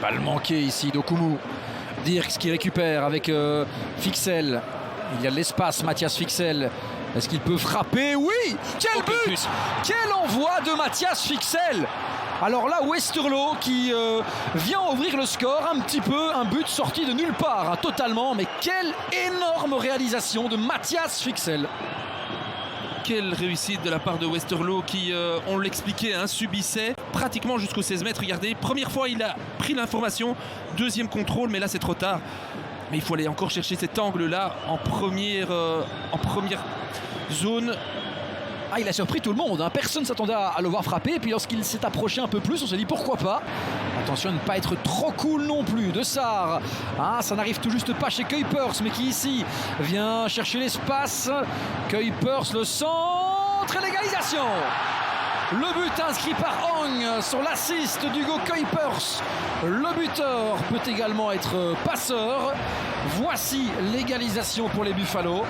Balle manquée ici d'Okoumou. Dirks qui récupère avec Fixel. Il y a de l'espace, Mathias Fixel. Est-ce qu'il peut frapper? Oui! Quel but! Quel envoi de Mathias Fixel! Alors là, Westerlo qui vient ouvrir le score un petit peu, un but sorti de nulle part, hein, totalement. Mais quelle énorme réalisation de Mathias Fixel! Quelle réussite de la part de Westerlo qui, on l'expliquait, hein, subissait pratiquement jusqu'aux 16 mètres. Regardez, première fois il a pris l'information, deuxième contrôle, mais là c'est trop tard. Mais il faut aller encore chercher cet angle-là en première zone. Ah, il a surpris tout le monde, hein. Personne ne s'attendait à le voir frapper. Et puis lorsqu'il s'est approché un peu plus, on s'est dit pourquoi pas. Attention à ne pas être trop cool non plus. De Sarr, ah, ça n'arrive tout juste pas chez Kuipers, mais qui ici vient chercher l'espace. Kuipers, le centre et l'égalisation. Le but inscrit par Hong sur l'assist d'Hugo Kuipers. Le buteur peut également être passeur. Voici l'égalisation pour les Buffalo.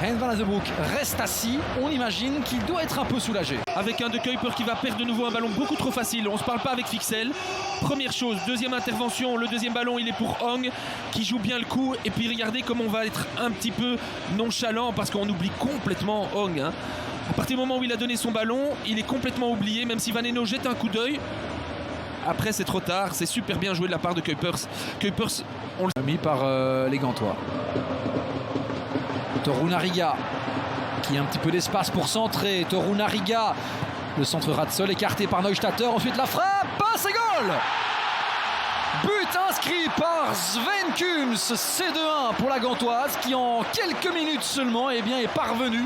Hein van Azenbroek reste assis, on imagine qu'il doit être un peu soulagé. Avec un de Kuipers qui va perdre de nouveau un ballon beaucoup trop facile, on ne se parle pas avec Fixel. Première chose, deuxième intervention, le deuxième ballon il est pour Hong qui joue bien le coup. Et puis regardez comme on va être un petit peu nonchalant parce qu'on oublie complètement Hong, hein. À partir du moment où il a donné son ballon, il est complètement oublié, même si Van Eno jette un coup d'œil. Après c'est trop tard, c'est super bien joué de la part de Kuipers. Kuipers, on l'a mis par les Gantois. Torunariga qui a un petit peu d'espace pour centrer. Torunariga, le centre Ratzel écarté par Neustadter. Ensuite la frappe, passe et goal. But inscrit par Sven Kums, C2-1 pour la Gantoise qui en quelques minutes seulement est parvenu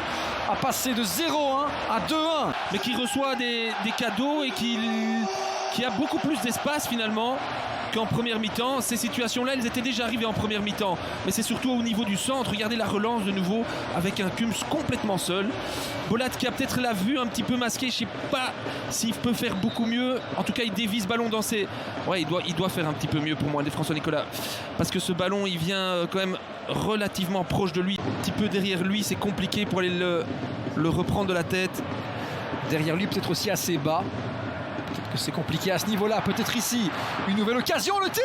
à passer de 0-1 à 2-1. Mais qui reçoit des cadeaux et qui a beaucoup plus d'espace finalement qu'en première mi-temps. Ces situations-là, elles étaient déjà arrivées en première mi-temps. Mais c'est surtout au niveau du centre. Regardez la relance de nouveau avec un Kums complètement seul. Bolat qui a peut-être la vue un petit peu masquée. Je ne sais pas s'il peut faire beaucoup mieux. En tout cas, il dévie ce ballon dans ses... Ouais, il doit faire un petit peu mieux pour moi, François Nicolas. Parce que ce ballon, il vient quand même relativement proche de lui. Un petit peu derrière lui, c'est compliqué pour aller le reprendre de la tête. Derrière lui, peut-être aussi assez bas. Peut-être que c'est compliqué à ce niveau-là. Peut-être ici, une nouvelle occasion, le tir.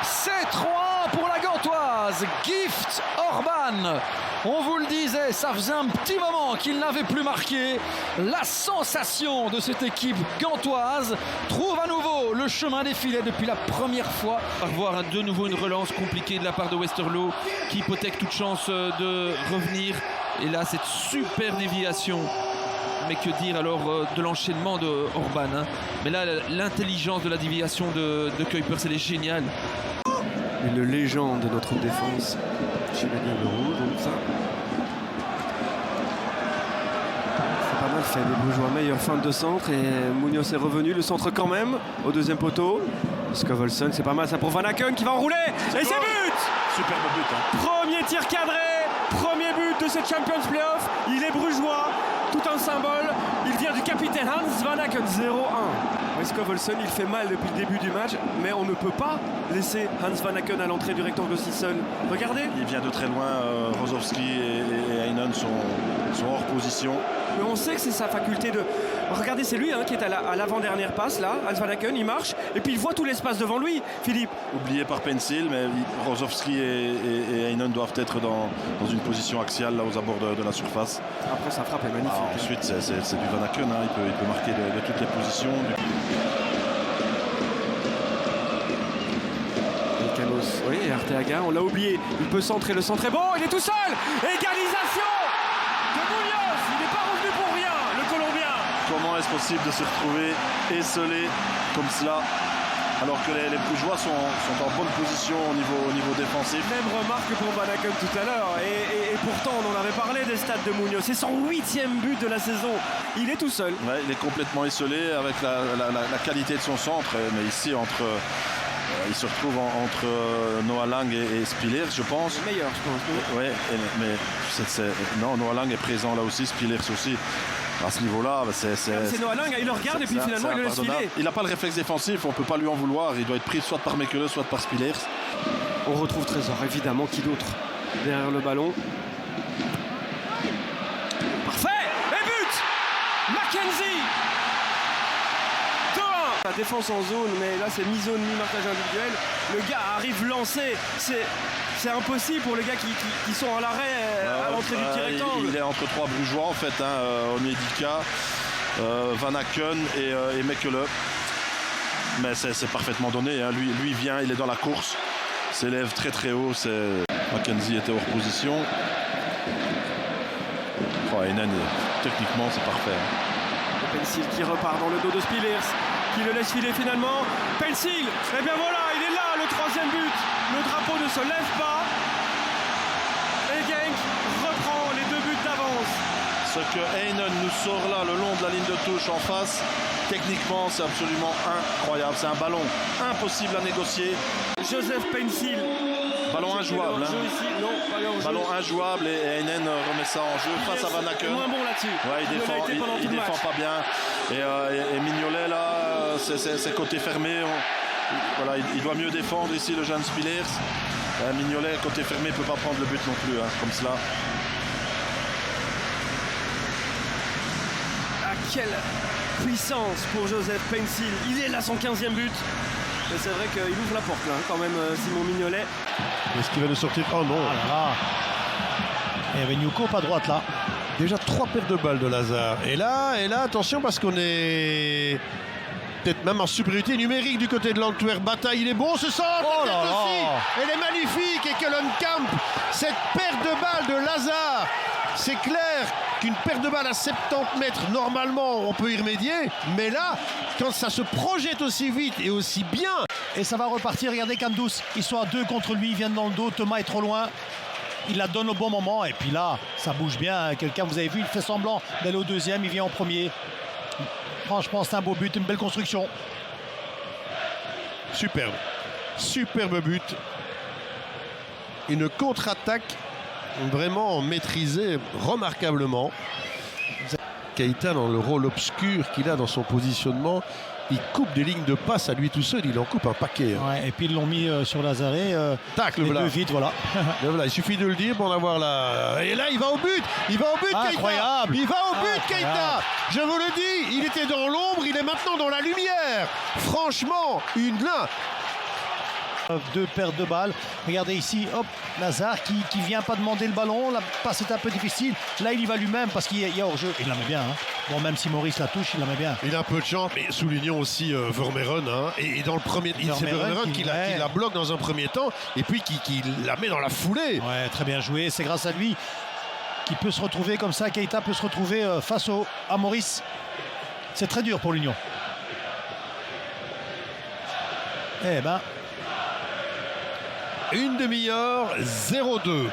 C'est 3-1 pour la Gantoise. Gift Orban. On vous le disait, ça faisait un petit moment qu'il n'avait plus marqué. La sensation de cette équipe gantoise trouve à nouveau le chemin des filets depuis la première fois. On va voir de nouveau une relance compliquée de la part de Westerlo qui hypothèque toute chance de revenir. Et là, cette super déviation. Mais que dire alors de l'enchaînement de Orban, hein. Mais là, l'intelligence de la déviation de Kuipers, elle est géniale. Une légende de notre défense. Chevalier de rouge, donc ça. C'est pas mal fait. Les Brugeois meilleure fin de centre et Munoz est revenu. Le centre quand même au deuxième poteau. Scovelson, c'est pas mal ça pour Van Aken qui va enrouler. Et c'est but. Superbe but, hein. Premier tir cadré. Premier but de cette Champions Playoff. Il est brugeois. Tout un symbole, il vient du capitaine Hans Van Aken, 0-1. Scovelson, il fait mal depuis le début du match, mais on ne peut pas laisser Hans Van Aken à l'entrée du rectangle aussi seul. Regardez. Il vient de très loin, Rozovski et Heinen sont hors position. Mais on sait que c'est sa faculté de... Regardez, c'est lui hein, qui est à l'avant-dernière passe, là. Hans Van Aken, il marche, et puis il voit tout l'espace devant lui, Philippe. Oublié par Pencil, mais Rozovski et Heinen doivent être dans une position axiale, là, aux abords de la surface. Après, sa frappe est magnifique. Ensuite, c'est du Van Aken, hein. Il peut marquer de toutes les positions. Oui, Arteaga, on l'a oublié. Il peut centrer, le centre est bon, il est tout seul. Égalisation de Munoz. Il n'est pas revenu pour rien, le Colombien. Comment est-ce possible de se retrouver esselé comme cela alors que les Brugeois sont en bonne position au niveau défensif? Même remarque pour Van Aken tout à l'heure. Et pourtant, on en avait parlé des stats de Munoz. C'est son 8e but de la saison. Il est tout seul. Ouais, il est complètement esselé avec la qualité de son centre. Mais ici, il se retrouve entre Noah Lang et Spillers, je pense. Le meilleur, je pense. Oui, mais non, Noah Lang est présent là aussi, Spillers aussi. À ce niveau-là, c'est Noah Lang, il le regarde et puis finalement il le laisse filer. Il n'a pas le réflexe défensif, on ne peut pas lui en vouloir. Il doit être pris soit par Mekele, soit par Spillers. On retrouve Trésor, évidemment, qui d'autre derrière le ballon. Parfait. Et but Mackenzie 2-1. La défense en zone, mais là c'est mi-zone, mi-marquage individuel. Le gars arrive lancé. C'est impossible pour les gars qui sont à l'arrêt à l'entrée du petit rectangle. Il est entre trois brugeois en fait, Onyedika, Van Aken et Mekele. Mais c'est parfaitement donné. Hein. Lui vient, il est dans la course, s'élève très très haut. Mackenzie était hors position. Heinen, techniquement c'est parfait. Hein. Pencil qui repart dans le dos de Spielers, qui le laisse filer finalement. Pencil, et bien voilà, il est là, le troisième but. Le drapeau ne se lève pas. Et Genk reprend les 2 buts d'avance. Ce que Heinen nous sort là le long de la ligne de touche en face, techniquement c'est absolument incroyable. C'est un ballon impossible à négocier. Joseph Pencil. Ballon injouable. Hein. Ballon injouable et Heinen remet ça en jeu face à Van Aken. Moins bon là-dessus. Ouais, il défend pas bien. Et Mignolet là, c'est côté fermé. Voilà, il doit mieux défendre ici le jeune Spielers. Mignolet côté fermé ne peut pas prendre le but non plus, hein, comme cela. Quelle puissance pour Joseph Pencil. Il est là, son 15e but. Mais c'est vrai qu'il ouvre la porte là, quand même, Simon Mignolet. Est-ce qu'il va nous sortir? Oh non. Ah là là. Il y avait Newco pas droite là. Déjà 3 paires de balles de Lazare. Et là, attention parce qu'on est peut-être même en supériorité numérique du côté de l'Antwerp. Bataille, il est bon ce centre. Oh là là. Aussi. Elle est magnifique. Et Kellenkamp, cette paire de balles de Lazare. C'est clair qu'une paire de balles à 70 mètres, normalement, on peut y remédier. Mais là, quand ça se projette aussi vite et aussi bien. Et ça va repartir. Regardez Kandus. Ils sont à 2 contre lui. Ils viennent dans le dos. Thomas est trop loin. Il la donne au bon moment. Et puis là, ça bouge bien. Quelqu'un, vous avez vu, il fait semblant d'aller au deuxième. Il vient en premier. Franchement, c'est un beau but. Une belle construction. Superbe. Superbe but. Une contre-attaque vraiment maîtrisée remarquablement. Keita, dans le rôle obscur qu'il a dans son positionnement, il coupe des lignes de passe à lui tout seul, il en coupe un paquet. Hein. Ouais, et puis ils l'ont mis sur Lazare. Tac, le les voilà. 2 vite, voilà. Voilà. Il suffit de le dire pour en avoir la... Et là, il va au but. Il va au but, Keita. Incroyable. Il va au but, Keita. Je vous le dis, il était dans l'ombre, il est maintenant dans la lumière. Franchement, une là. 2 paires de balles. Regardez ici, hop, Lazare qui vient pas demander le ballon. La passe est un peu difficile. Là, il y va lui-même parce qu'il y a hors-jeu. Il la met bien. Hein. Bon, même si Maurice la touche, il la met bien. Il a un peu de chance, mais soulignons aussi Vermeeren. Hein, et dans le premier, c'est Vermeeren qui la bloque dans un premier temps et puis qui la met dans la foulée. Ouais, très bien joué. C'est grâce à lui qu'il peut se retrouver comme ça. Keita peut se retrouver face à Maurice. C'est très dur pour l'Union. Eh ben. Une demi-heure, 0-2.